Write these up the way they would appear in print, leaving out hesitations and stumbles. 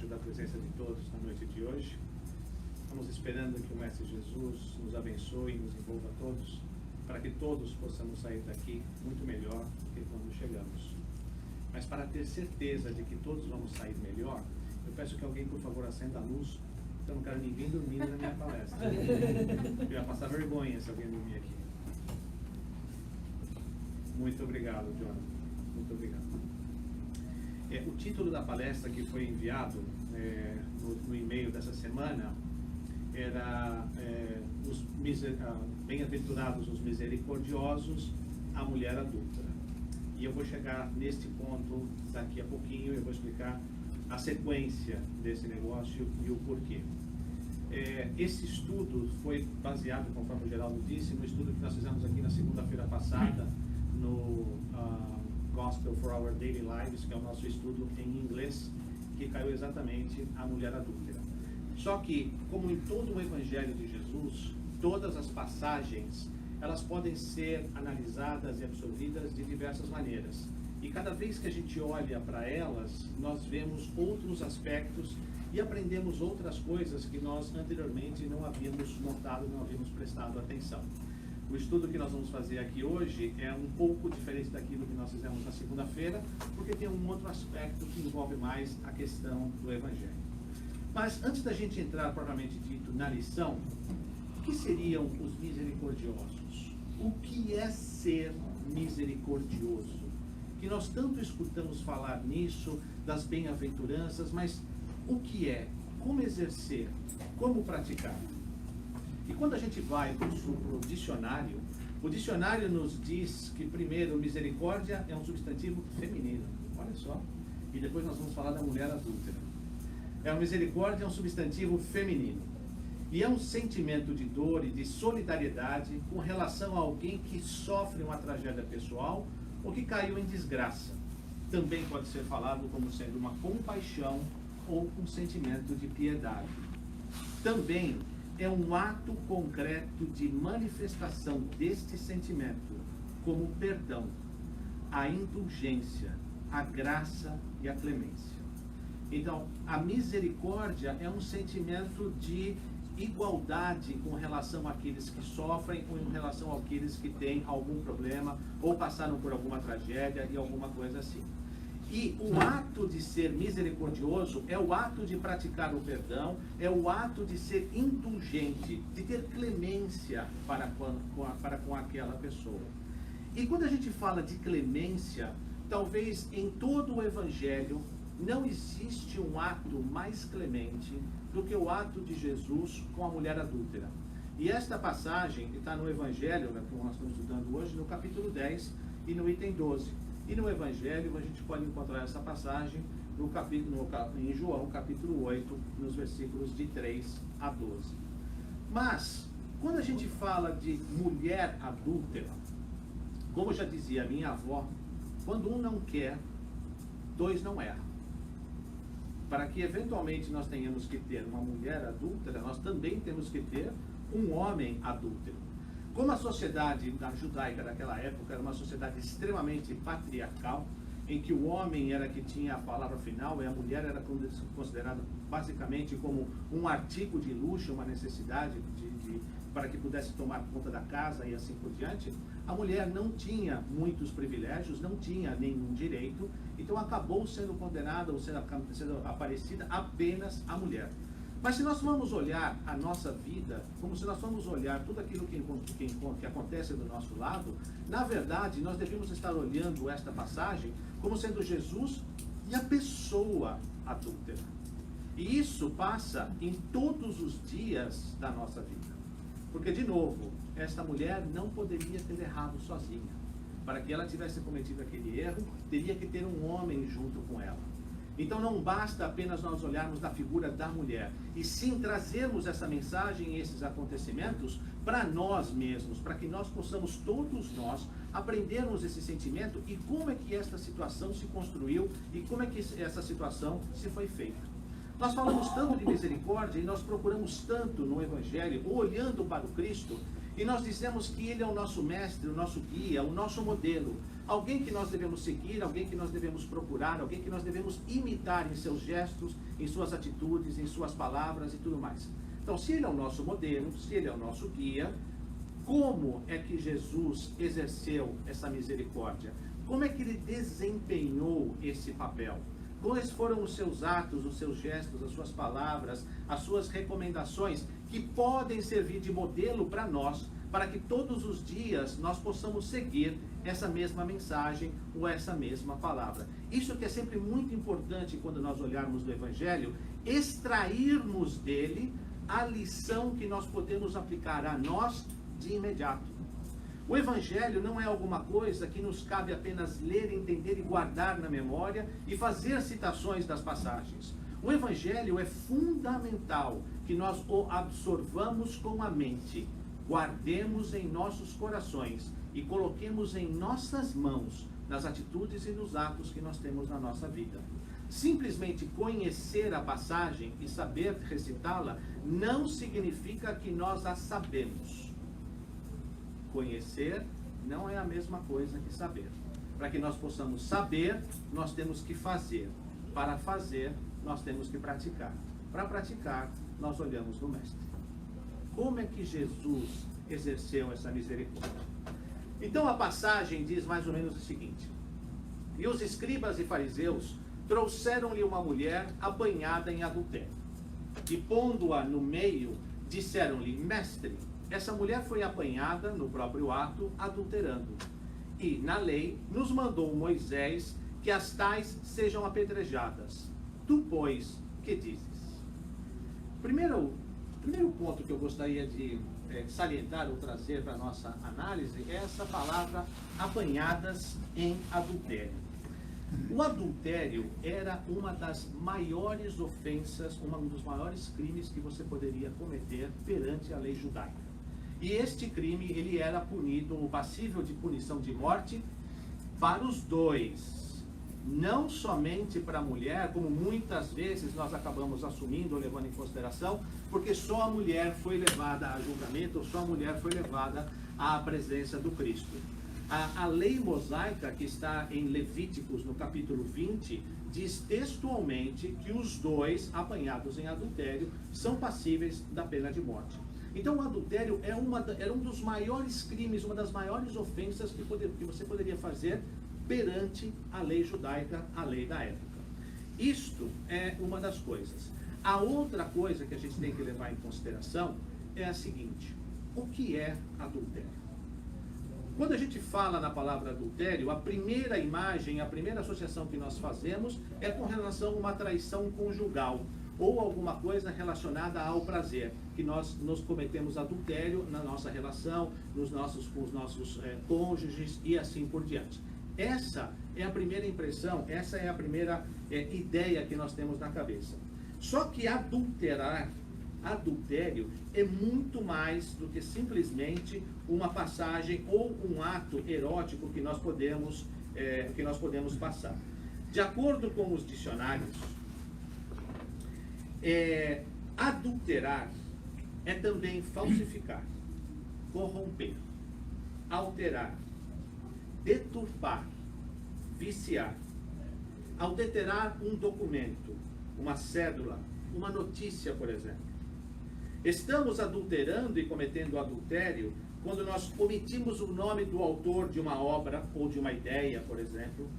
privilégio da presença de todos na noite de hoje. Estamos esperando que o Mestre Jesus nos abençoe e nos envolva a todos, para que todos possamos sair daqui muito melhor do que quando chegamos. Mas para ter certeza de que todos vamos sair melhor, eu peço que alguém, por favor, acenda a luz. Eu não quero ninguém dormindo na minha palestra. Eu ia passar vergonha se alguém dormir aqui. Muito obrigado, Jonathan. Muito obrigado. O título da palestra que foi enviado no e-mail dessa semana era Bem-aventurados os misericordiosos, a mulher adulta. E eu vou chegar neste ponto daqui a pouquinho. Eu vou explicar a sequência desse negócio e o porquê. Esse estudo foi baseado, conforme o Geraldo disse, no estudo que nós fizemos aqui na segunda-feira passada, no Gospel for Our Daily Lives, que é o nosso estudo em inglês, que caiu exatamente a mulher adúltera. Só que, como em todo o Evangelho de Jesus, todas as passagens, elas podem ser analisadas e absorvidas de diversas maneiras. E cada vez que a gente olha para elas, nós vemos outros aspectos e aprendemos outras coisas que nós anteriormente não havíamos notado, não havíamos prestado atenção. O estudo que nós vamos fazer aqui hoje é um pouco diferente daquilo que nós fizemos na segunda-feira, porque tem um outro aspecto que envolve mais a questão do Evangelho. Mas antes da gente entrar, propriamente dito, na lição, o que seriam os misericordiosos? O que é ser misericordioso? Que nós tanto escutamos falar nisso, das bem-aventuranças, mas o que é? Como exercer? Como praticar? E quando a gente vai para o dicionário, o dicionário nos diz que, primeiro, misericórdia é um substantivo feminino. Olha só. E depois nós vamos falar da mulher adúltera. A misericórdia é um substantivo feminino. E é um sentimento de dor e de solidariedade com relação a alguém que sofre uma tragédia pessoal ou que caiu em desgraça. Também pode ser falado como sendo uma compaixão ou um sentimento de piedade. Também é um ato concreto de manifestação deste sentimento, como o perdão, a indulgência, a graça e a clemência. Então, a misericórdia é um sentimento de igualdade com relação àqueles que sofrem ou em relação àqueles que têm algum problema ou passaram por alguma tragédia e alguma coisa assim. E o ato de ser misericordioso é o ato de praticar o perdão, é o ato de ser indulgente, de ter clemência para com aquela pessoa. E quando a gente fala de clemência, talvez em todo o Evangelho não existe um ato mais clemente do que o ato de Jesus com a mulher adúltera. E esta passagem está no Evangelho, que nós estamos estudando hoje, no capítulo 10 e no item 12. E no Evangelho a gente pode encontrar essa passagem em João capítulo 8, nos versículos de 3 a 12. Mas, quando a gente fala de mulher adúltera, como já dizia a minha avó, quando um não quer, dois não erram. Para que eventualmente nós tenhamos que ter uma mulher adúltera, nós também temos que ter um homem adúltero. Como a sociedade judaica daquela época era uma sociedade extremamente patriarcal, em que o homem era que tinha a palavra final e a mulher era considerada basicamente como um artigo de luxo, uma necessidade para que pudesse tomar conta da casa e assim por diante, a mulher não tinha muitos privilégios, não tinha nenhum direito, então acabou sendo condenada ou sendo aparecida apenas a mulher. Mas se nós formos olhar a nossa vida, como se nós formos olhar tudo aquilo que acontece do nosso lado, na verdade nós devemos estar olhando esta passagem como sendo Jesus e a pessoa adúltera. E isso passa em todos os dias da nossa vida. Porque, de novo, esta mulher não poderia ter errado sozinha. Para que ela tivesse cometido aquele erro, teria que ter um homem junto com ela. Então não basta apenas nós olharmos da figura da mulher, e sim trazermos essa mensagem e esses acontecimentos para nós mesmos, para que nós possamos, todos nós, aprendermos esse sentimento e como é que esta situação se construiu e como é que essa situação se foi feita. Nós falamos tanto de misericórdia e nós procuramos tanto no Evangelho, olhando para o Cristo, E nós dizemos que ele é o nosso mestre, o nosso guia, o nosso modelo. Alguém que nós devemos seguir, alguém que nós devemos procurar, alguém que nós devemos imitar em seus gestos, em suas atitudes, em suas palavras e tudo mais. Então, se ele é o nosso modelo, se ele é o nosso guia, como é que Jesus exerceu essa misericórdia? Como é que ele desempenhou esse papel? Quais foram os seus atos, os seus gestos, as suas palavras, as suas recomendações que podem servir de modelo para nós, para que todos os dias nós possamos seguir essa mesma mensagem ou essa mesma palavra. Isso que é sempre muito importante quando nós olharmos do Evangelho, extrairmos dele a lição que nós podemos aplicar a nós de imediato. O Evangelho não é alguma coisa que nos cabe apenas ler, entender e guardar na memória e fazer citações das passagens. O Evangelho é fundamental que nós o absorvamos com a mente, guardemos em nossos corações e coloquemos em nossas mãos nas atitudes e nos atos que nós temos na nossa vida. Simplesmente conhecer a passagem e saber recitá-la não significa que nós a sabemos. Conhecer não é a mesma coisa que saber. Para que nós possamos saber, nós temos que fazer. Para fazer, nós temos que praticar. Para praticar, nós olhamos no Mestre. Como é que Jesus exerceu essa misericórdia? Então a passagem diz mais ou menos o seguinte: e os escribas e fariseus trouxeram-lhe uma mulher apanhada em adultério. E pondo-a no meio, disseram-lhe: Mestre, essa mulher foi apanhada no próprio ato, adulterando. E, na lei, nos mandou Moisés que as tais sejam apedrejadas. Tu, pois, que dizes? Primeiro ponto que eu gostaria de salientar ou trazer para a nossa análise é essa palavra apanhadas em adultério. O adultério era uma das maiores ofensas, um dos maiores crimes que você poderia cometer perante a lei judaica. E este crime, ele era punido, passível de punição de morte para os dois. Não somente para a mulher, como muitas vezes nós acabamos assumindo ou levando em consideração, porque só a mulher foi levada a julgamento, ou só a mulher foi levada à presença do Cristo. A lei mosaica, que está em Levíticos, no capítulo 20, diz textualmente que os dois apanhados em adultério são passíveis da pena de morte. Então o adultério era um dos maiores crimes, uma das maiores ofensas que você poderia fazer perante a lei judaica, a lei da época. Isto é uma das coisas. A outra coisa que a gente tem que levar em consideração é a seguinte: o que é adultério? Quando a gente fala na palavra adultério, a primeira imagem, a primeira associação que nós fazemos é com relação a uma traição conjugal, ou alguma coisa relacionada ao prazer, que nós nos cometemos adultério na nossa relação, com os nossos cônjuges e assim por diante. Essa é a primeira impressão, essa é a primeira ideia que nós temos na cabeça. Só que adultério é muito mais do que simplesmente uma passagem ou um ato erótico que nós podemos passar. De acordo com os dicionários, adulterar é também falsificar, corromper, alterar, deturpar, viciar, adulterar um documento, uma cédula, uma notícia, por exemplo. Estamos adulterando e cometendo adultério quando nós omitimos o nome do autor de uma obra ou de uma ideia, por exemplo,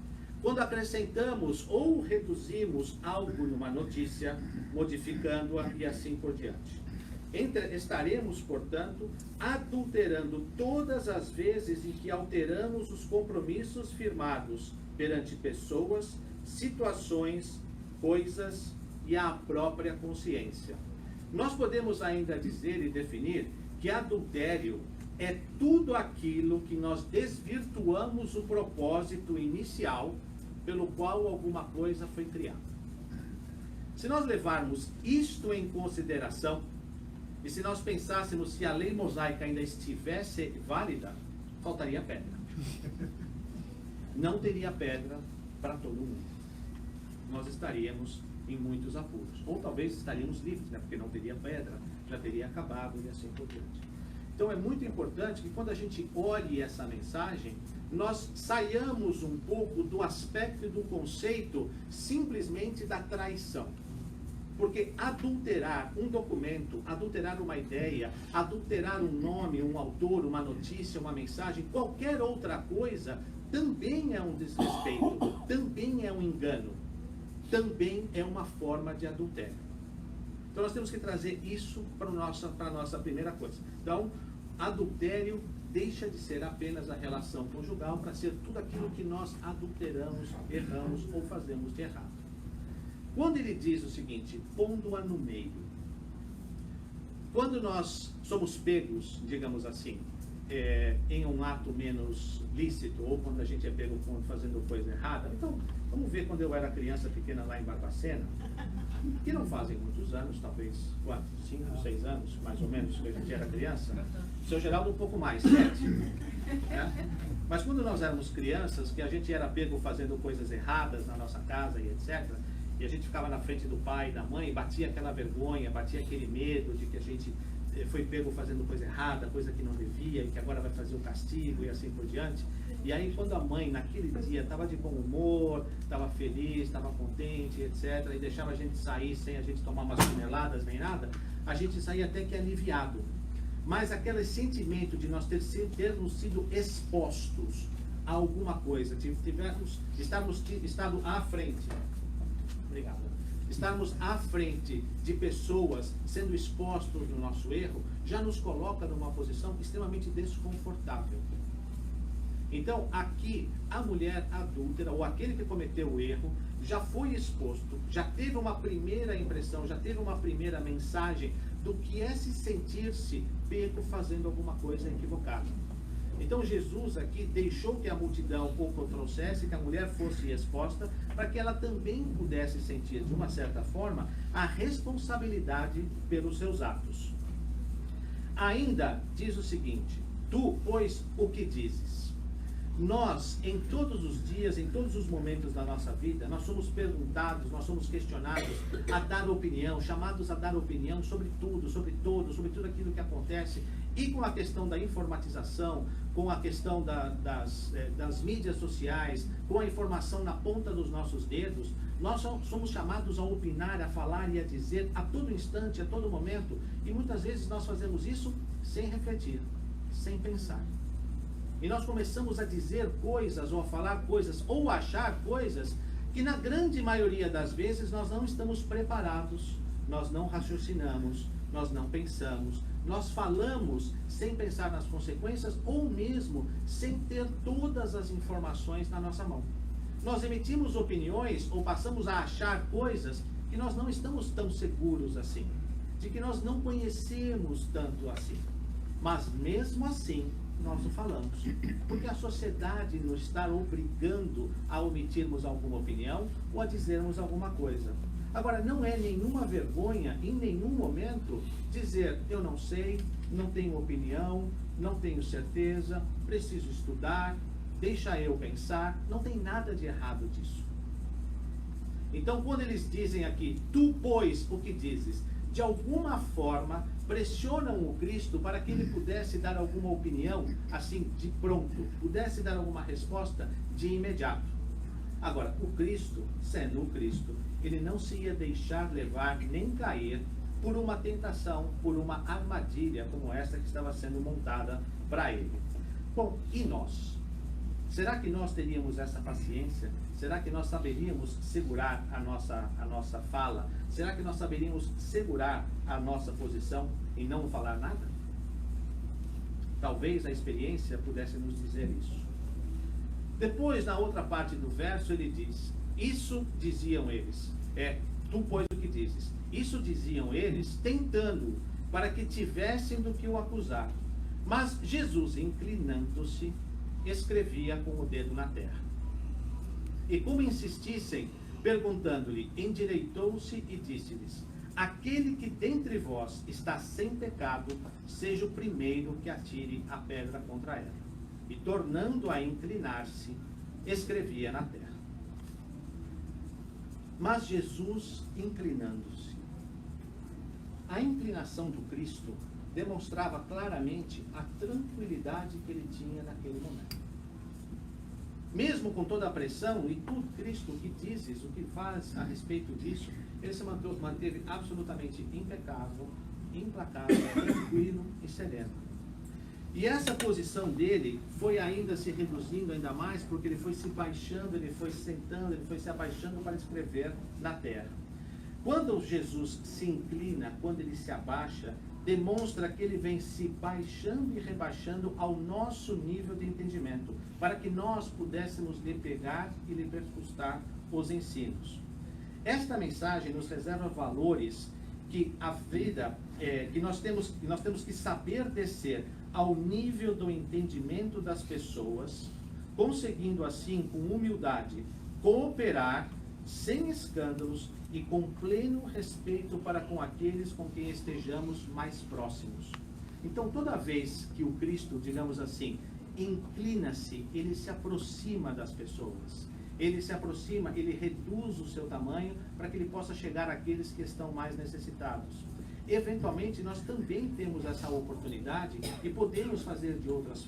quando acrescentamos ou reduzimos algo numa notícia, modificando-a e assim por diante. Estaremos, portanto, adulterando todas as vezes em que alteramos os compromissos firmados perante pessoas, situações, coisas e a própria consciência. Nós podemos ainda dizer e definir que adultério é tudo aquilo que nós desvirtuamos o propósito inicial pelo qual alguma coisa foi criada. Se nós levarmos isto em consideração, e se nós pensássemos se a lei mosaica ainda estivesse válida, faltaria pedra. Não teria pedra para todo mundo. Nós estaríamos em muitos apuros. Ou talvez estaríamos livres, né? Porque não teria pedra, já teria acabado e assim por diante. Então é muito importante que quando a gente olhe essa mensagem, nós saiamos um pouco do aspecto e do conceito simplesmente da traição. Porque adulterar um documento, adulterar uma ideia, adulterar um nome, um autor, uma notícia, uma mensagem, qualquer outra coisa, também é um desrespeito, também é um engano, também é uma forma de adultério. Então nós temos que trazer isso para a nossa primeira coisa. Então, adultério deixa de ser apenas a relação conjugal para ser tudo aquilo que nós adulteramos, erramos ou fazemos de errado. Quando ele diz o seguinte, pondo-a no meio, quando nós somos pegos, digamos assim, em um ato menos lícito, ou quando a gente é pego fazendo coisa errada, então vamos ver quando eu era criança pequena lá em Barbacena, que não fazem muitos anos, talvez 4, 5, 6 anos, mais ou menos, que a gente era criança, o seu Geraldo um pouco mais, 7, né? Mas quando nós éramos crianças, que a gente era pego fazendo coisas erradas na nossa casa e etc., e a gente ficava na frente do pai e da mãe, batia aquela vergonha, batia aquele medo de que a gente foi pego fazendo coisa errada, coisa que não devia, e que agora vai fazer o castigo e assim por diante. E aí quando a mãe, naquele dia, estava de bom humor, estava feliz, estava contente, etc., e deixava a gente sair sem a gente tomar umas chineladas nem nada, a gente saía até que aliviado. Mas aquele sentimento de nós termos sido expostos a alguma coisa, estarmos estado à frente, obrigado, estarmos à frente de pessoas sendo expostos no nosso erro, já nos coloca numa posição extremamente desconfortável. Então, aqui, a mulher adúltera, ou aquele que cometeu o erro, já foi exposto, já teve uma primeira impressão, já teve uma primeira mensagem do que é se sentir-se pego fazendo alguma coisa equivocada. Então, Jesus aqui deixou que a multidão o trouxesse, que a mulher fosse exposta, para que ela também pudesse sentir, de uma certa forma, a responsabilidade pelos seus atos. Ainda diz o seguinte, tu, pois, o que dizes? Nós, em todos os dias, em todos os momentos da nossa vida, nós somos perguntados, nós somos questionados a dar opinião, chamados a dar opinião sobre tudo, sobre tudo aquilo que acontece. E com a questão da informatização, com a questão das mídias sociais, com a informação na ponta dos nossos dedos, nós somos chamados a opinar, a falar e a dizer a todo instante, a todo momento. E muitas vezes nós fazemos isso sem refletir, sem pensar. E nós começamos a dizer coisas, ou a falar coisas, ou a achar coisas, que na grande maioria das vezes nós não estamos preparados, nós não raciocinamos, nós não pensamos, nós falamos sem pensar nas consequências, ou mesmo sem ter todas as informações na nossa mão. Nós emitimos opiniões, ou passamos a achar coisas que nós não estamos tão seguros assim, de que nós não conhecemos tanto assim. Mas mesmo assim, nós o falamos, porque a sociedade nos está obrigando a omitirmos alguma opinião ou a dizermos alguma coisa. Agora, não é nenhuma vergonha, em nenhum momento, dizer, eu não sei, não tenho opinião, não tenho certeza, preciso estudar, deixa eu pensar, não tem nada de errado disso. Então, quando eles dizem aqui, tu, pois, o que dizes, de alguma forma, pressionam o Cristo para que ele pudesse dar alguma opinião, assim, de pronto, pudesse dar alguma resposta de imediato. Agora, o Cristo, sendo o Cristo, ele não se ia deixar levar nem cair por uma tentação, por uma armadilha como essa que estava sendo montada para ele. Bom, e nós? Será que nós teríamos essa paciência? Será que nós saberíamos segurar a nossa fala? Será que nós saberíamos segurar a nossa posição e não falar nada? Talvez a experiência pudesse nos dizer isso. Depois, na outra parte do verso, ele diz, isso diziam eles, tu pois o que dizes, isso diziam eles, tentando, para que tivessem do que o acusar. Mas Jesus, inclinando-se, escrevia com o dedo na terra. E como insistissem, perguntando-lhe, endireitou-se e disse-lhes, aquele que dentre vós está sem pecado, seja o primeiro que atire a pedra contra ela. E tornando a inclinar-se, escrevia na terra. Mas Jesus inclinando-se. A inclinação do Cristo demonstrava claramente a tranquilidade que ele tinha naquele momento. Mesmo com toda a pressão e tudo, Cristo, o que dizes, o que faz a respeito disso, ele se manteve absolutamente impecável, implacável, tranquilo e sereno. E essa posição dele foi ainda se reduzindo ainda mais, porque ele foi se baixando, ele foi sentando, ele foi se abaixando para escrever na terra. Quando Jesus se inclina, quando ele se abaixa, demonstra que ele vem se baixando e rebaixando ao nosso nível de entendimento, para que nós pudéssemos lhe pegar e lhe percustar os ensinos. Esta mensagem nos reserva valores que a vida, que nós temos que saber descer ao nível do entendimento das pessoas, conseguindo assim, com humildade, cooperar sem escândalos e com pleno respeito para com aqueles com quem estejamos mais próximos. Então, toda vez que o Cristo, digamos assim, inclina-se, ele se aproxima das pessoas. Ele se aproxima, ele reduz o seu tamanho para que ele possa chegar àqueles que estão mais necessitados. Eventualmente, nós também temos essa oportunidade e podemos fazer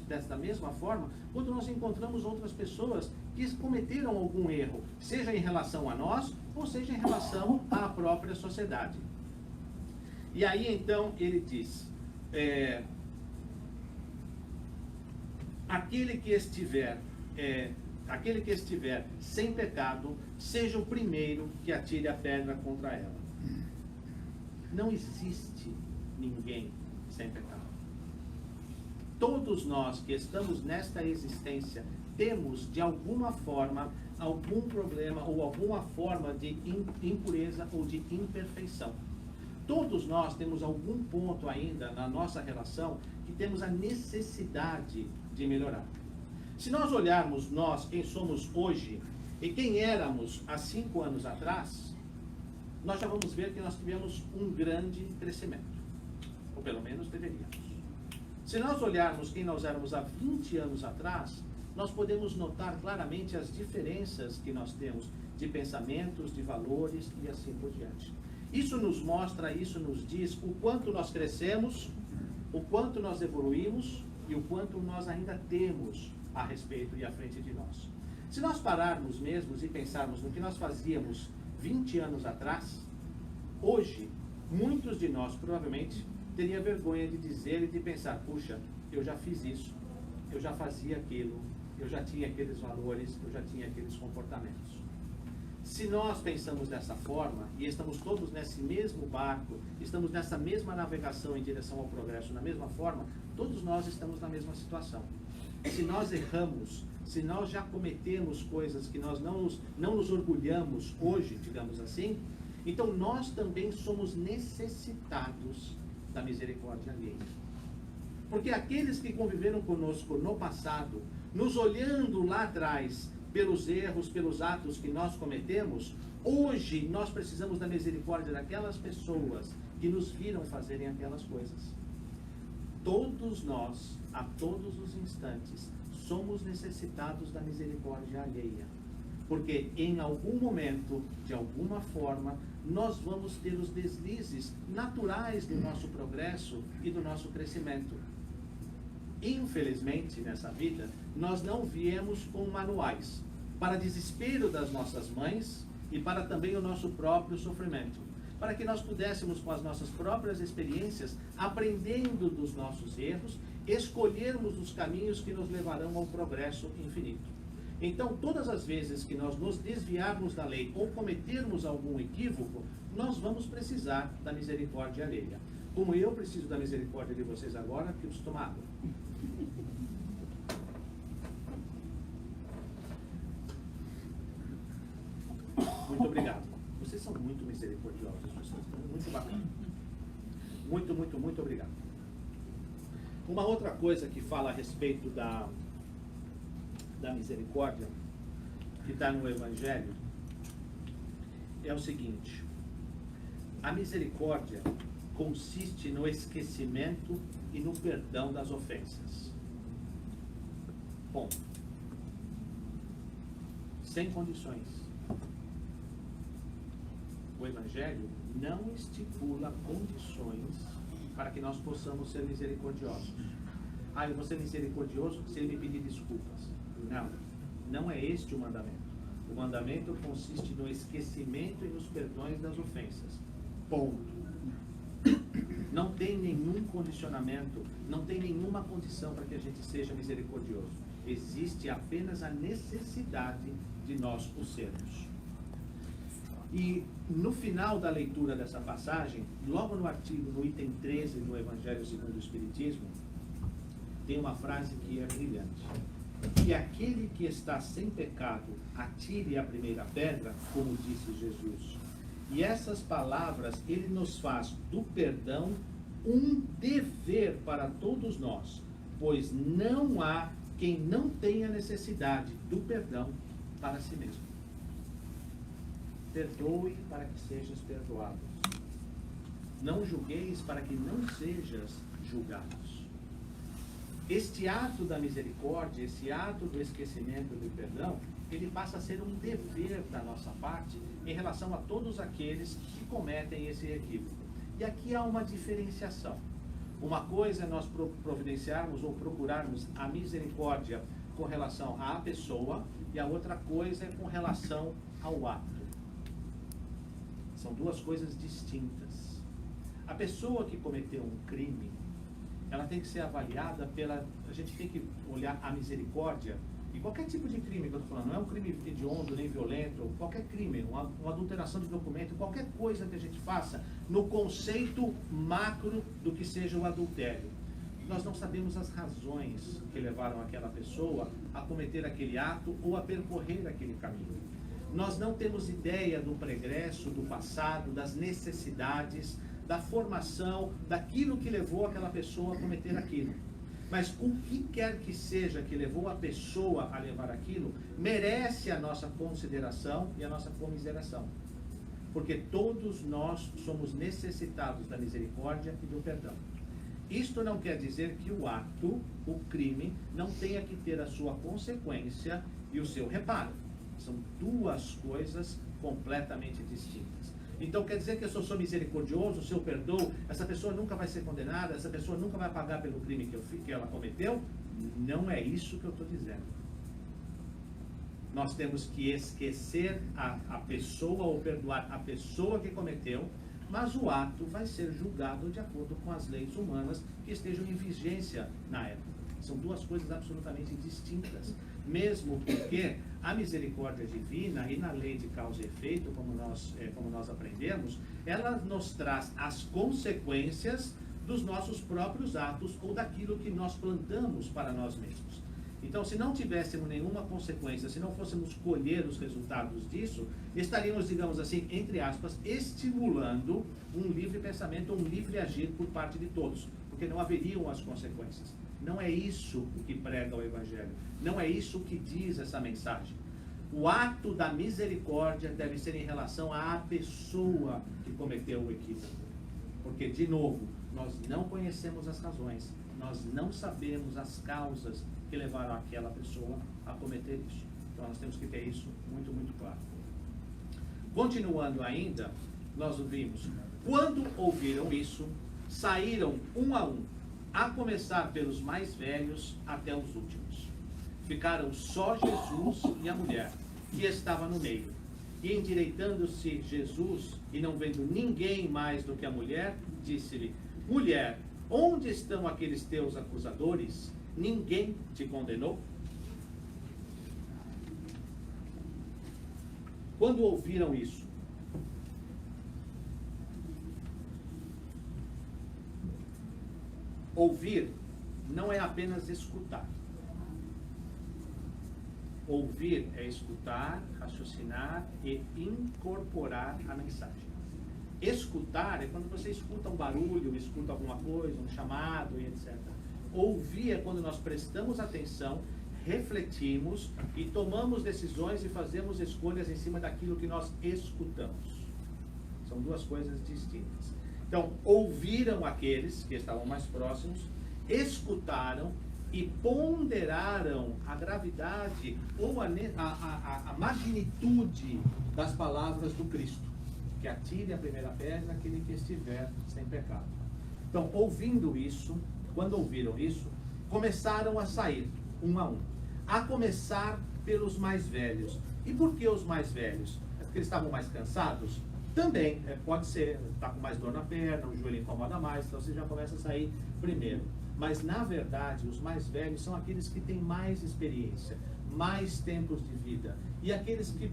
dessa mesma forma quando nós encontramos outras pessoas que cometeram algum erro, seja em relação a nós ou seja em relação à própria sociedade. E aí, então, ele diz, aquele que estiver sem pecado, seja o primeiro que atire a pedra contra ela. Não existe ninguém sem pecado. Todos nós que estamos nesta existência temos, de alguma forma, algum problema ou alguma forma de impureza ou de imperfeição. Todos nós temos algum ponto ainda na nossa relação que temos a necessidade de melhorar. Se nós olharmos nós, quem somos hoje e quem éramos há 5 anos atrás, nós já vamos ver que nós tivemos um grande crescimento, ou pelo menos deveríamos. Se nós olharmos quem nós éramos há 20 anos atrás, nós podemos notar claramente as diferenças que nós temos de pensamentos, de valores e assim por diante. Isso nos mostra, isso nos diz o quanto nós crescemos, o quanto nós evoluímos e o quanto nós ainda temos a respeito e à frente de nós. Se nós pararmos mesmo e pensarmos no que nós fazíamos 20 anos atrás, hoje, muitos de nós provavelmente teria vergonha de dizer e de pensar, puxa, eu já fiz isso, eu já fazia aquilo, eu já tinha aqueles valores, eu já tinha aqueles comportamentos. Se nós pensamos dessa forma, e estamos todos nesse mesmo barco, estamos nessa mesma navegação em direção ao progresso, na mesma forma, todos nós estamos na mesma situação. Se nós erramos, se nós já cometemos coisas que nós não nos orgulhamos hoje, digamos assim, então nós também somos necessitados da misericórdia alheia. Porque aqueles que conviveram conosco no passado, nos olhando lá atrás, pelos erros, pelos atos que nós cometemos, hoje nós precisamos da misericórdia daquelas pessoas que nos viram fazerem aquelas coisas. Todos nós, a todos os instantes, somos necessitados da misericórdia alheia. Porque em algum momento, de alguma forma, nós vamos ter os deslizes naturais do nosso progresso e do nosso crescimento. Infelizmente, nessa vida, nós não viemos com manuais, para desespero das nossas mães e para também o nosso próprio sofrimento, para que nós pudéssemos, com as nossas próprias experiências, aprendendo dos nossos erros, escolhermos os caminhos que nos levarão ao progresso infinito. Então, todas as vezes que nós nos desviarmos da lei ou cometermos algum equívoco, nós vamos precisar da misericórdia alheia. Como eu preciso da misericórdia de vocês agora, que eu preciso tomar água. Muito obrigado. Vocês são muito misericordiosos. Muito bacana. Muito, muito, muito obrigado. Uma outra coisa que fala a respeito da misericórdia, que está no Evangelho, é o seguinte: a misericórdia consiste no esquecimento e no perdão das ofensas. Ponto. Sem condições. O Evangelho não estipula condições para que nós possamos ser misericordiosos. Eu vou ser misericordioso se ele me pedir desculpas. Não, não é este o mandamento. O mandamento consiste no esquecimento e nos perdões das ofensas. Ponto. Não tem nenhum condicionamento, não tem nenhuma condição para que a gente seja misericordioso. Existe apenas a necessidade de nós o sermos. E no final da leitura dessa passagem, logo no artigo, no item 13 do Evangelho segundo o Espiritismo, tem uma frase que é brilhante. Que aquele que está sem pecado atire a primeira pedra, como disse Jesus. E essas palavras, ele nos faz do perdão um dever para todos nós, pois não há quem não tenha necessidade do perdão para si mesmo. Perdoe para que sejas perdoado. Não julgueis para que não sejas julgados. Este ato da misericórdia, esse ato do esquecimento e do perdão, ele passa a ser um dever da nossa parte em relação a todos aqueles que cometem esse equívoco. E aqui há uma diferenciação. Uma coisa é nós providenciarmos ou procurarmos a misericórdia com relação à pessoa, e a outra coisa é com relação ao ato. São duas coisas distintas. A pessoa que cometeu um crime, ela tem que ser avaliada pela... A gente tem que olhar a misericórdia. E qualquer tipo de crime que eu estou falando, não é um crime hediondo, nem violento, qualquer crime, uma adulteração de documento, qualquer coisa que a gente faça no conceito macro do que seja o adultério. Nós não sabemos as razões que levaram aquela pessoa a cometer aquele ato ou a percorrer aquele caminho. Nós não temos ideia do pregresso, do passado, das necessidades, da formação, daquilo que levou aquela pessoa a cometer aquilo. Mas o que quer que seja que levou a pessoa a levar aquilo, merece a nossa consideração e a nossa comiseração. Porque todos nós somos necessitados da misericórdia e do perdão. Isto não quer dizer que o ato, o crime, não tenha que ter a sua consequência e o seu reparo. São duas coisas completamente distintas. Então quer dizer que se eu sou misericordioso, se eu perdoo, essa pessoa nunca vai ser condenada, essa pessoa nunca vai pagar pelo crime que ela cometeu? Não é isso que eu estou dizendo. Nós temos que esquecer a pessoa ou perdoar a pessoa que cometeu, mas o ato vai ser julgado de acordo com as leis humanas que estejam em vigência na época. São duas coisas absolutamente distintas. Mesmo porque a misericórdia divina e na lei de causa e efeito, como nós aprendemos, ela nos traz as consequências dos nossos próprios atos ou daquilo que nós plantamos para nós mesmos. Então, se não tivéssemos nenhuma consequência, se não fôssemos colher os resultados disso, estaríamos, digamos assim, entre aspas, estimulando um livre pensamento, um livre agir por parte de todos, porque não haveriam as consequências. Não é isso o que prega o Evangelho. Não é isso o que diz essa mensagem. O ato da misericórdia deve ser em relação à pessoa que cometeu o equívoco. Porque, de novo, nós não conhecemos as razões, nós não sabemos as causas que levaram aquela pessoa a cometer isso. Então, nós temos que ter isso muito, muito claro. Continuando ainda, nós vimos, quando ouviram isso, saíram um a um, a começar pelos mais velhos até os últimos. Ficaram só Jesus e a mulher, que estava no meio. E endireitando-se Jesus, e não vendo ninguém mais do que a mulher, disse-lhe, mulher, onde estão aqueles teus acusadores? Ninguém te condenou? Quando ouviram isso, ouvir não é apenas escutar. Ouvir é escutar, raciocinar e incorporar a mensagem. Escutar é quando você escuta um barulho, escuta alguma coisa, um chamado e etc. Ouvir é quando nós prestamos atenção, refletimos e tomamos decisões e fazemos escolhas em cima daquilo que nós escutamos. São duas coisas distintas. Então, ouviram aqueles que estavam mais próximos, escutaram e ponderaram a gravidade ou a magnitude das palavras do Cristo. Que atire a primeira pedra aquele que estiver sem pecado. Então, ouvindo isso, quando ouviram isso, começaram a sair, um a um. A começar pelos mais velhos. E por que os mais velhos? É porque eles estavam mais cansados? Também, pode ser, está com mais dor na perna, o joelho incomoda mais, então você já começa a sair primeiro. Mas, na verdade, os mais velhos são aqueles que têm mais experiência, mais tempos de vida. E aqueles que,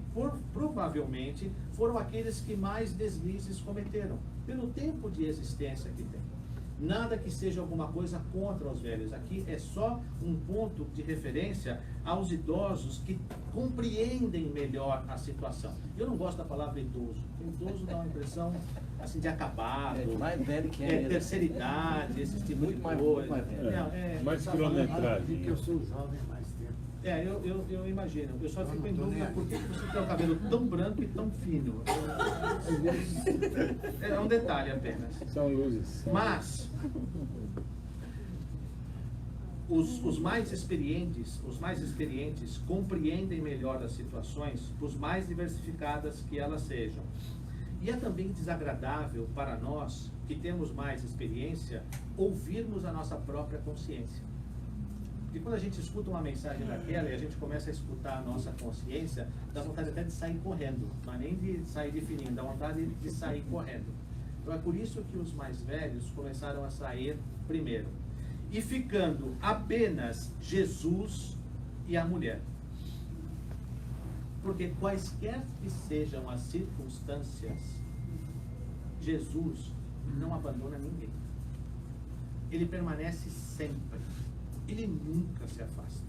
provavelmente, foram aqueles que mais deslizes cometeram, pelo tempo de existência que tem. Nada que seja alguma coisa contra os velhos. Aqui é só um ponto de referência aos idosos que compreendem melhor a situação. Eu não gosto da palavra idoso. Idoso dá uma impressão assim, de acabado, mais velho que terceira idade, esse tipo de coisa. Mais quilometragem. Que eu sou jovem há mais tempo. Eu imagino. Eu só fico em dúvida por que você tem o cabelo tão branco e tão fino. É um detalhe apenas. São luzes. Mas os mais experientes compreendem melhor as situações, por mais diversificadas que elas sejam. E é também desagradável para nós, que temos mais experiência, ouvirmos a nossa própria consciência. Porque quando a gente escuta uma mensagem daquela e a gente começa a escutar a nossa consciência, dá vontade até de sair correndo, não é nem de sair definindo, dá vontade de sair correndo. Então é por isso que os mais velhos começaram a sair primeiro. E ficando apenas Jesus e a mulher. Porque quaisquer que sejam as circunstâncias, Jesus não abandona ninguém. Ele permanece sempre. Ele nunca se afasta.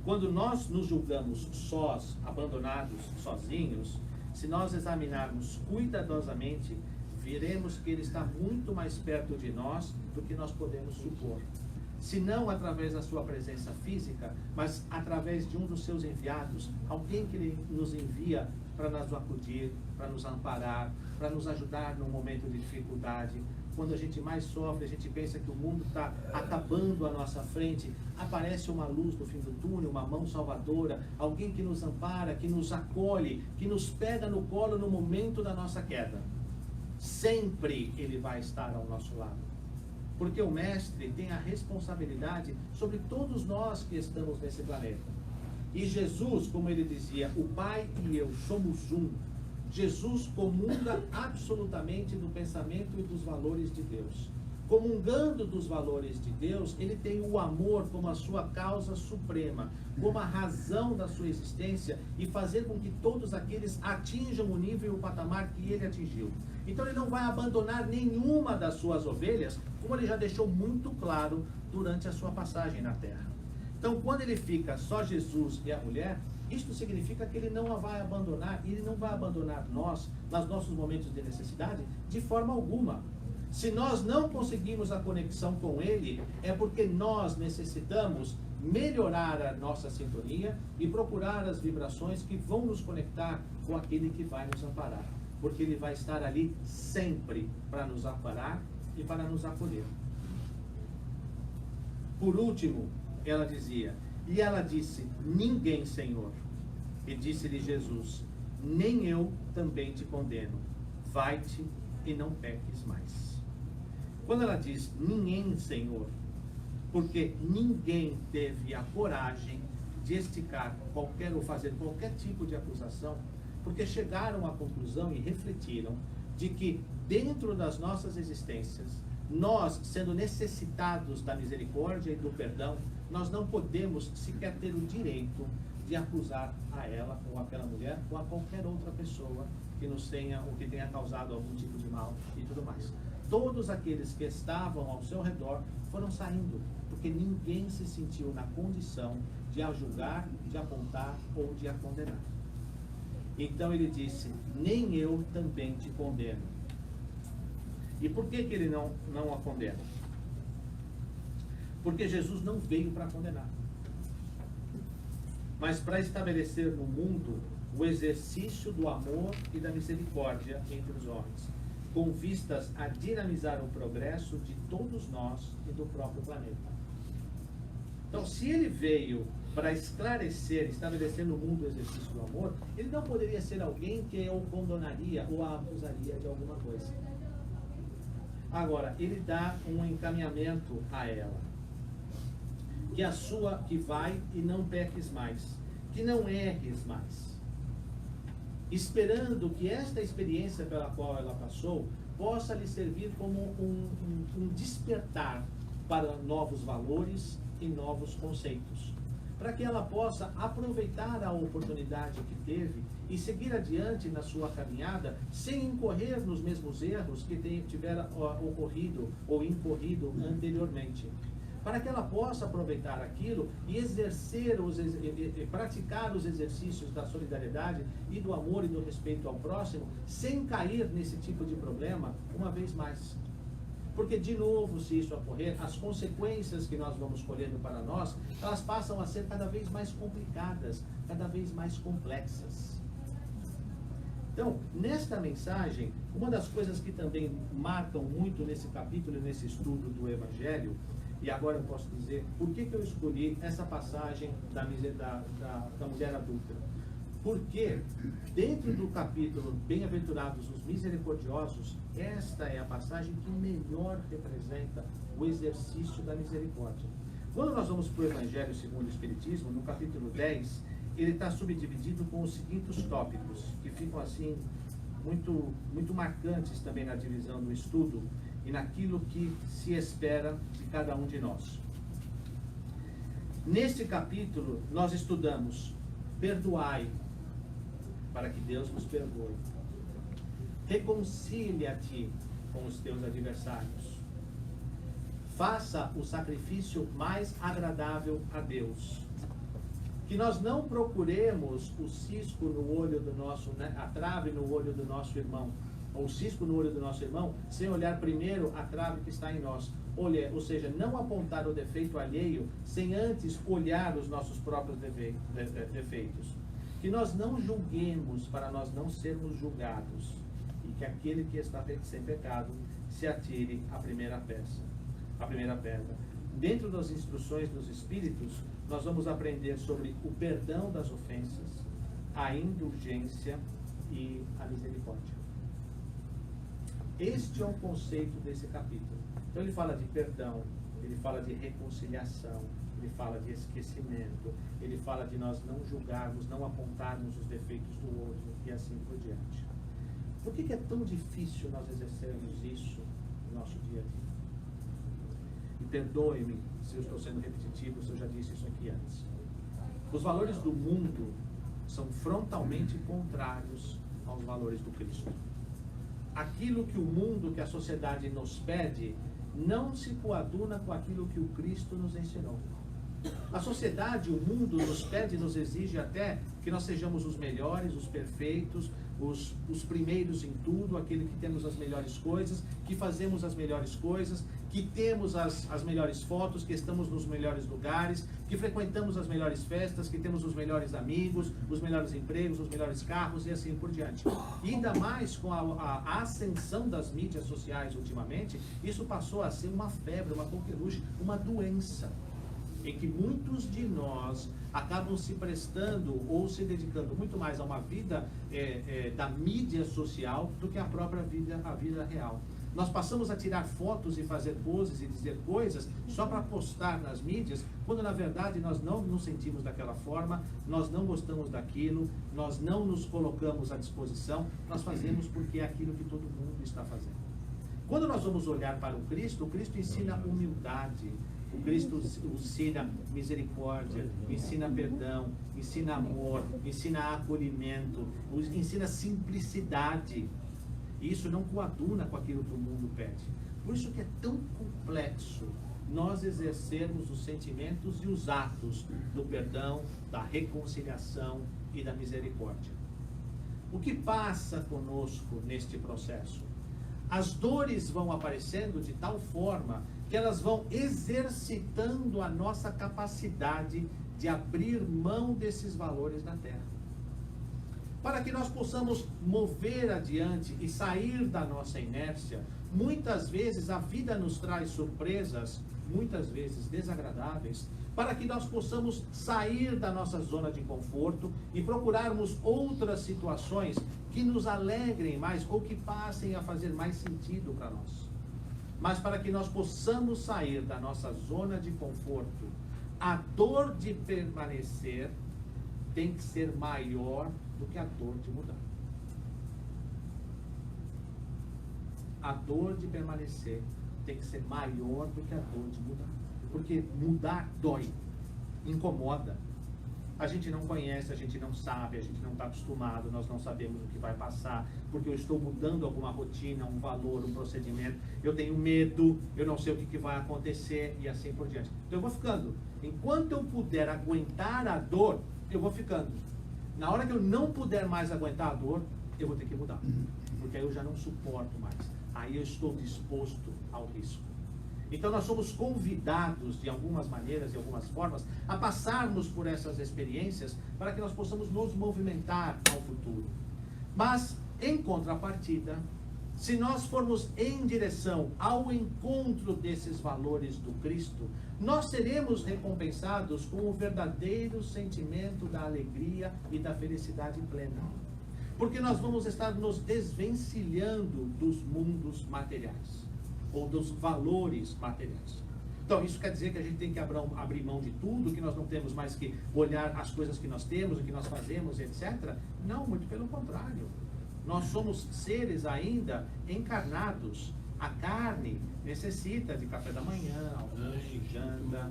Quando nós nos julgamos sós, abandonados, sozinhos, se nós examinarmos cuidadosamente, veremos que Ele está muito mais perto de nós do que nós podemos supor. Se não através da sua presença física, mas através de um dos seus enviados, alguém que Ele nos envia para nos acudir, para nos amparar, para nos ajudar num momento de dificuldade. Quando a gente mais sofre, a gente pensa que o mundo está acabando à nossa frente, aparece uma luz no fim do túnel, uma mão salvadora, alguém que nos ampara, que nos acolhe, que nos pega no colo no momento da nossa queda. Sempre Ele vai estar ao nosso lado. Porque o Mestre tem a responsabilidade sobre todos nós que estamos nesse planeta. E Jesus, como ele dizia, o Pai e eu somos um. Jesus comunga absolutamente do pensamento e dos valores de Deus. Comungando dos valores de Deus, ele tem o amor como a sua causa suprema, como a razão da sua existência e fazer com que todos aqueles atinjam o nível e o patamar que ele atingiu. Então ele não vai abandonar nenhuma das suas ovelhas, como ele já deixou muito claro durante a sua passagem na terra. Então quando ele fica só Jesus e a mulher, isto significa que ele não a vai abandonar, e ele não vai abandonar nós, nos nossos momentos de necessidade, de forma alguma. Se nós não conseguimos a conexão com ele, é porque nós necessitamos melhorar a nossa sintonia e procurar as vibrações que vão nos conectar com aquele que vai nos amparar. Porque ele vai estar ali sempre para nos amparar e para nos acolher. Por último, ela dizia, e ela disse, ninguém, Senhor. E disse-lhe Jesus, nem eu também te condeno. Vai-te e não peques mais. Quando ela diz, ninguém, Senhor, porque ninguém teve a coragem de esticar qualquer ou fazer qualquer tipo de acusação, porque chegaram à conclusão e refletiram de que dentro das nossas existências, nós, sendo necessitados da misericórdia e do perdão, nós não podemos sequer ter o direito de acusar a ela, ou aquela mulher, ou a qualquer outra pessoa que nos tenha, ou que tenha causado algum tipo de mal e tudo mais. Todos aqueles que estavam ao seu redor foram saindo, porque ninguém se sentiu na condição de a julgar, de apontar ou de a condenar. Então ele disse, nem eu também te condeno. E por que ele não a condena? Porque Jesus não veio para condenar, mas para estabelecer no mundo o exercício do amor e da misericórdia entre os homens, com vistas a dinamizar o progresso de todos nós e do próprio planeta. Então, se ele veio para esclarecer, estabelecer no mundo o exercício do amor, ele não poderia ser alguém que o condenaria ou a acusaria de alguma coisa. Agora, ele dá um encaminhamento a ela. Que vai e não peques mais, que não erres mais. Esperando que esta experiência pela qual ela passou possa lhe servir como um despertar para novos valores e novos conceitos, para que ela possa aproveitar a oportunidade que teve e seguir adiante na sua caminhada sem incorrer nos mesmos erros que tivera ocorrido ou incorrido anteriormente, para que ela possa aproveitar aquilo e praticar os exercícios da solidariedade e do amor e do respeito ao próximo, sem cair nesse tipo de problema uma vez mais. Porque, de novo, se isso ocorrer, as consequências que nós vamos colhendo para nós, elas passam a ser cada vez mais complicadas, cada vez mais complexas. Então, nesta mensagem, uma das coisas que também marcam muito nesse capítulo e nesse estudo do Evangelho, e agora eu posso dizer por que eu escolhi essa passagem da mulher adúltera. Porque dentro do capítulo Bem-aventurados os misericordiosos, esta é a passagem que melhor representa o exercício da misericórdia. Quando nós vamos para o Evangelho segundo o Espiritismo, no capítulo 10, ele está subdividido com os seguintes tópicos, que ficam assim muito, muito marcantes também na divisão do estudo e naquilo que se espera de cada um de nós. Neste capítulo, nós estudamos: perdoai, para que Deus vos perdoe. Reconcilia-te com os teus adversários. Faça o sacrifício mais agradável a Deus. Que nós não procuremos o cisco no olho do nosso, a trave no olho do nosso irmão, ou o cisco no olho do nosso irmão, sem olhar primeiro a trave que está em nós. Ou seja, não apontar o defeito alheio, sem antes olhar os nossos próprios defeitos. Que nós não julguemos para nós não sermos julgados, e que aquele que está sem pecado se atire a primeira pedra. Dentro das instruções dos Espíritos, nós vamos aprender sobre o perdão das ofensas, a indulgência e a misericórdia. Este é o conceito desse capítulo. Então ele fala de perdão, ele fala de reconciliação, ele fala de esquecimento, ele fala de nós não julgarmos, não apontarmos os defeitos do outro e assim por diante. Por que é tão difícil nós exercermos isso no nosso dia a dia? E perdoe-me se eu estou sendo repetitivo, se eu já disse isso aqui antes. Os valores do mundo são frontalmente contrários aos valores do Cristo. Aquilo que o mundo, que a sociedade nos pede, não se coaduna com aquilo que o Cristo nos ensinou. A sociedade, o mundo nos pede, nos exige até que nós sejamos os melhores, os perfeitos, os primeiros em tudo, aquele que temos as melhores coisas, que fazemos as melhores coisas, que temos as melhores fotos, que estamos nos melhores lugares, que frequentamos as melhores festas, que temos os melhores amigos, os melhores empregos, os melhores carros e assim por diante. E ainda mais com a ascensão das mídias sociais ultimamente, isso passou a ser uma febre, uma coqueluche, uma doença, em que muitos de nós acabam se prestando ou se dedicando muito mais a uma vida da mídia social do que a própria vida, a vida real. Nós passamos a tirar fotos e fazer poses e dizer coisas só para postar nas mídias, quando na verdade nós não nos sentimos daquela forma, nós não gostamos daquilo, nós não nos colocamos à disposição, nós fazemos porque é aquilo que todo mundo está fazendo. Quando nós vamos olhar para o Cristo ensina humildade, o Cristo ensina misericórdia, ensina perdão, ensina amor, ensina acolhimento, ensina simplicidade. E isso não coaduna com aquilo que o mundo pede. Por isso que é tão complexo nós exercermos os sentimentos e os atos do perdão, da reconciliação e da misericórdia. O que passa conosco neste processo? As dores vão aparecendo de tal forma que elas vão exercitando a nossa capacidade de abrir mão desses valores na terra. Para que nós possamos mover adiante e sair da nossa inércia, muitas vezes a vida nos traz surpresas, muitas vezes desagradáveis, para que nós possamos sair da nossa zona de conforto e procurarmos outras situações que nos alegrem mais ou que passem a fazer mais sentido para nós. mas para que nós possamos sair da nossa zona de conforto, a dor de permanecer tem que ser maior do que a dor de mudar. A dor de permanecer tem que ser maior do que a dor de mudar. Porque mudar dói, incomoda. A gente não conhece, a gente não sabe, a gente não está acostumado, nós não sabemos o que vai passar, porque eu estou mudando alguma rotina, um valor, um procedimento, eu tenho medo, eu não sei o que vai acontecer e assim por diante. Então eu vou ficando. Enquanto eu puder aguentar a dor, eu vou ficando. Na hora que eu não puder mais aguentar a dor, eu vou ter que mudar, porque aí eu já não suporto mais. Aí eu estou disposto ao risco. Então nós somos convidados de algumas maneiras, de algumas formas, a passarmos por essas experiências para que nós possamos nos movimentar ao futuro. Mas, em contrapartida, se nós formos em direção ao encontro desses valores do Cristo, nós seremos recompensados com o verdadeiro sentimento da alegria e da felicidade plena. Porque nós vamos estar nos desvencilhando dos mundos materiais, ou dos valores materiais. Então, isso quer dizer que a gente tem que abrir mão de tudo, que nós não temos mais que olhar as coisas que nós temos, o que nós fazemos, etc. Não, muito pelo contrário. Nós somos seres ainda encarnados. A carne necessita de café da manhã, almoço, janta,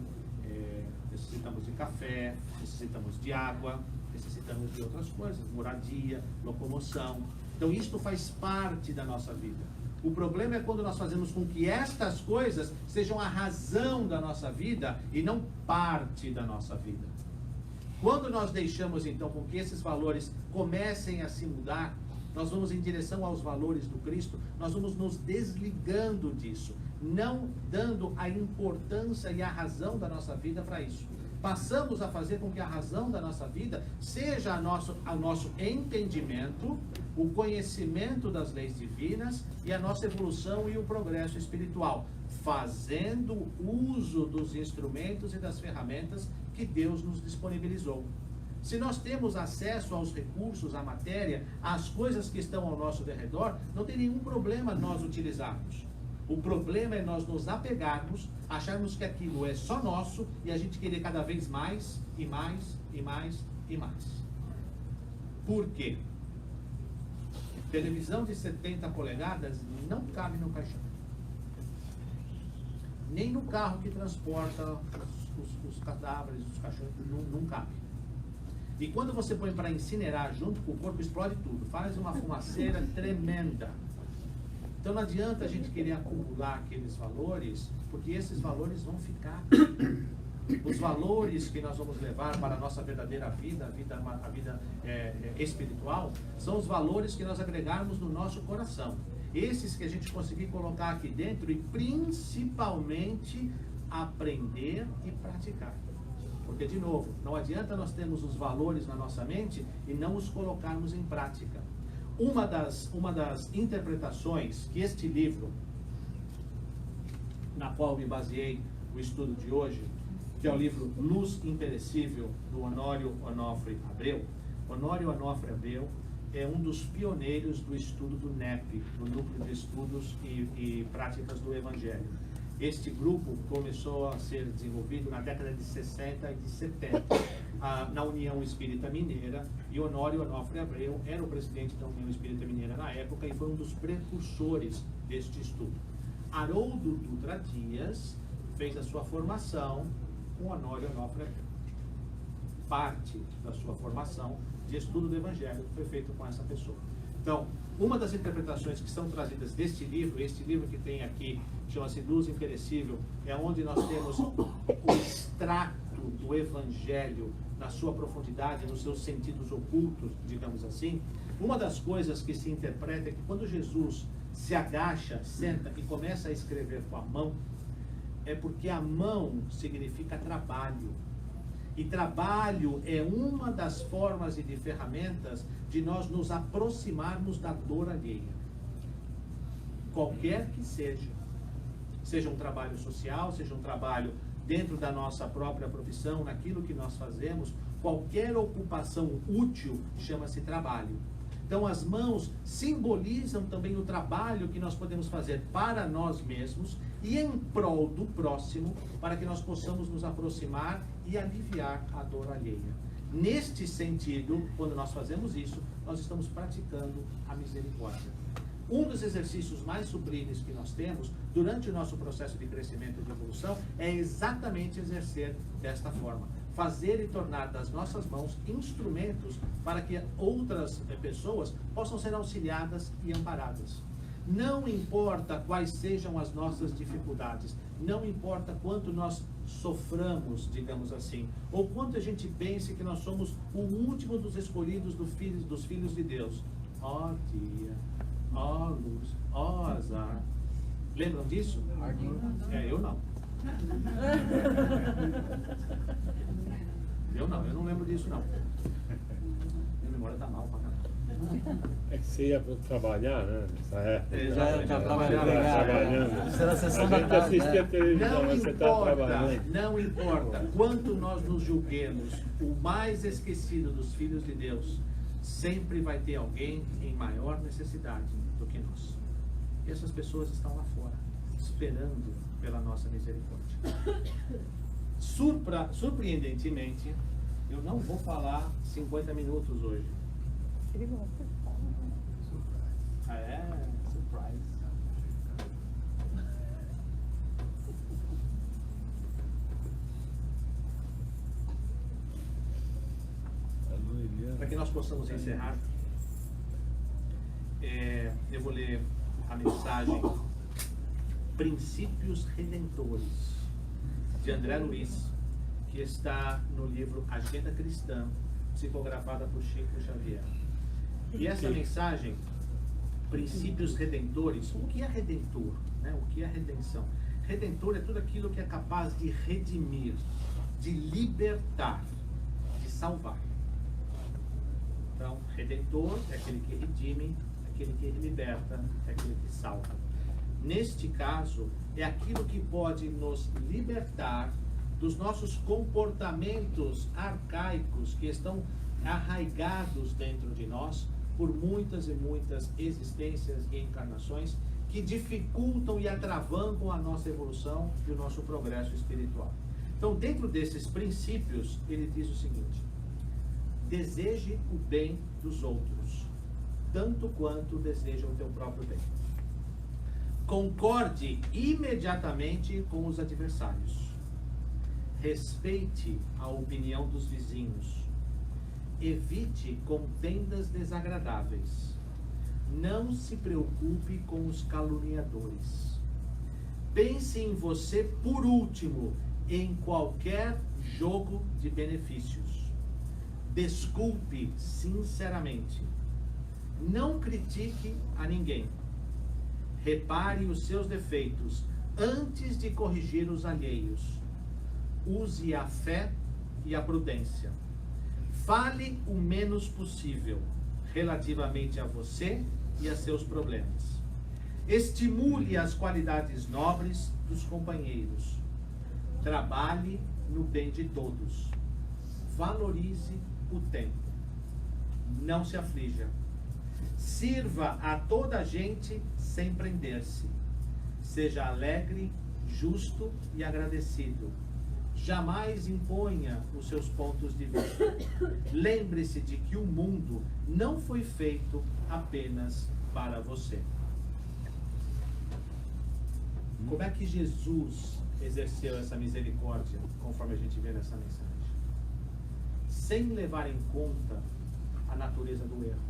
necessitamos de café, necessitamos de água, necessitamos de outras coisas, moradia, locomoção. Então, isto faz parte da nossa vida. O problema é quando nós fazemos com que estas coisas sejam a razão da nossa vida e não parte da nossa vida. Quando nós deixamos, então, com que esses valores comecem a se mudar, nós vamos em direção aos valores do Cristo, nós vamos nos desligando disso, não dando a importância e a razão da nossa vida para isso. Passamos a fazer com que a razão da nossa vida seja o nosso entendimento, o conhecimento das leis divinas e a nossa evolução e o progresso espiritual, fazendo uso dos instrumentos e das ferramentas que Deus nos disponibilizou. Se nós temos acesso aos recursos, à matéria, às coisas que estão ao nosso derredor, não tem nenhum problema nós utilizarmos. O problema é nós nos apegarmos, acharmos que aquilo é só nosso e a gente querer cada vez mais e mais e mais e mais. Por quê? Televisão de 70 polegadas não cabe no caixão. Nem no carro que transporta os cadáveres, os cachorros, não cabe. E quando você põe para incinerar junto com o corpo, explode tudo. Faz uma fumaceira tremenda. Então não adianta a gente querer acumular aqueles valores, porque esses valores vão ficar. Os valores que nós vamos levar para a nossa verdadeira vida, a vida espiritual, são os valores que nós agregarmos no nosso coração. Esses que a gente conseguir colocar aqui dentro e principalmente aprender e praticar. Porque, de novo, não adianta nós termos os valores na nossa mente e não os colocarmos em prática. Uma das interpretações que este livro, na qual me baseei o estudo de hoje, que é o livro Luz Imperecível, do Honório Onofre Abreu. Honório Onofre Abreu é um dos pioneiros do estudo do NEP, do Núcleo de Estudos e Práticas do Evangelho. Este grupo começou a ser desenvolvido na década de 60 e de 70, na União Espírita Mineira, e Honório Onofre Abreu era o presidente da União Espírita Mineira na época e foi um dos precursores deste estudo. Haroldo Dutra Dias fez a sua formação com Honório Onofre Abreu. Parte da sua formação de estudo do Evangelho foi feito com essa pessoa. Então, uma das interpretações que são trazidas deste livro, este livro que tem aqui, chama-se Luz Imperecível, é onde nós temos o extrato do Evangelho na sua profundidade, nos seus sentidos ocultos, digamos assim. Uma das coisas que se interpreta é que quando Jesus se agacha, senta e começa a escrever com a mão, é porque a mão significa trabalho. E trabalho é uma das formas e de ferramentas de nós nos aproximarmos da dor alheia. Qualquer que seja. Seja um trabalho social, seja um trabalho dentro da nossa própria profissão, naquilo que nós fazemos, qualquer ocupação útil chama-se trabalho. Então as mãos simbolizam também o trabalho que nós podemos fazer para nós mesmos e em prol do próximo, para que nós possamos nos aproximar e aliviar a dor alheia. Neste sentido, quando nós fazemos isso, nós estamos praticando a misericórdia. Um dos exercícios mais sublimes que nós temos durante o nosso processo de crescimento e de evolução é exatamente exercer desta forma. Fazer e tornar das nossas mãos instrumentos para que outras pessoas possam ser auxiliadas e amparadas. Não importa quais sejam as nossas dificuldades, não importa quanto nós soframos, digamos assim, ou quanto a gente pense que nós somos o último dos escolhidos dos filhos de Deus. Ó dia, ó luz, ó azar. Lembram disso? Eu não. Eu não lembro disso não. Minha memória tá mal pra caramba. É que você ia trabalhar, né? Nessa época. Já trabalhando. Isso era a sessão da tarde, assistia televisão, mas você estava trabalhando. Não importa quanto nós nos julguemos o mais esquecido dos filhos de Deus, sempre vai ter alguém em maior necessidade do que nós. E essas pessoas estão lá fora, esperando pela nossa misericórdia. Surpreendentemente, eu não vou falar 50 minutos hoje. Ele gosta. Ah, é? Surprise. Para que nós possamos encerrar, eu vou ler a mensagem Princípios Redentores, de André Luiz, que está no livro Agenda Cristã, psicografada por Chico Xavier. E essa mensagem, Princípios Redentores, o que é redentor? Né? O que é redenção? Redentor é tudo aquilo que é capaz de redimir, de libertar, de salvar. Então, redentor é aquele que redime, aquele que liberta, é aquele que salva. Neste caso, é aquilo que pode nos libertar dos nossos comportamentos arcaicos que estão arraigados dentro de nós por muitas e muitas existências e encarnações que dificultam e atravancam a nossa evolução e o nosso progresso espiritual. Então, dentro desses princípios, ele diz o seguinte: deseje o bem dos outros, tanto quanto deseja o teu próprio bem. Concorde imediatamente com os adversários. Respeite a opinião dos vizinhos. Evite contendas desagradáveis. Não se preocupe com os caluniadores. Pense em você por último em qualquer jogo de benefícios. Desculpe sinceramente. Não critique a ninguém. Repare os seus defeitos antes de corrigir os alheios. Use a fé e a prudência. Fale o menos possível relativamente a você e a seus problemas. Estimule as qualidades nobres dos companheiros. Trabalhe no bem de todos. Valorize o tempo. Não se aflija. Sirva a toda a gente sem prender-se. Seja alegre, justo e agradecido. Jamais imponha os seus pontos de vista. Lembre-se de que o mundo não foi feito apenas para você. Como é que Jesus exerceu essa misericórdia, conforme a gente vê nessa mensagem? Sem levar em conta a natureza do erro.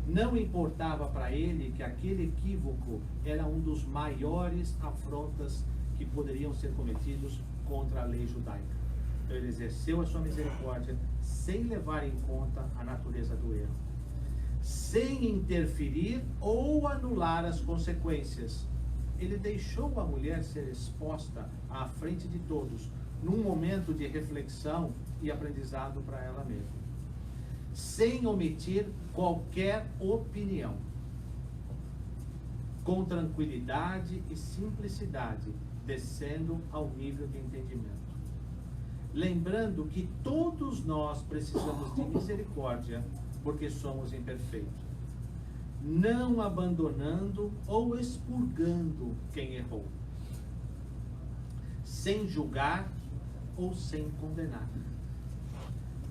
Não importava para ele que aquele equívoco era um dos maiores afrontas que poderiam ser cometidos contra a lei judaica. Então, ele exerceu a sua misericórdia sem levar em conta a natureza do erro, sem interferir ou anular as consequências. Ele deixou a mulher ser exposta à frente de todos, num momento de reflexão e aprendizado para ela mesma, sem omitir qualquer opinião, com tranquilidade e simplicidade, descendo ao nível de entendimento. Lembrando que todos nós precisamos de misericórdia porque somos imperfeitos, não abandonando ou expurgando quem errou, sem julgar ou sem condenar.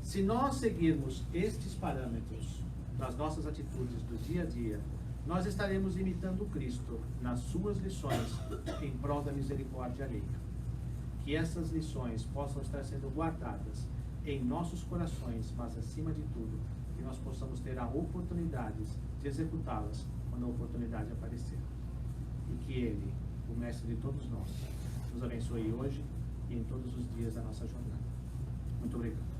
Se nós seguirmos estes parâmetros nas nossas atitudes do dia a dia, nós estaremos imitando Cristo nas suas lições em prol da misericórdia alheia. Que essas lições possam estar sendo guardadas em nossos corações, mas acima de tudo, que nós possamos ter a oportunidade de executá-las quando a oportunidade aparecer. E que Ele, o Mestre de todos nós, nos abençoe hoje e em todos os dias da nossa jornada. Muito obrigado.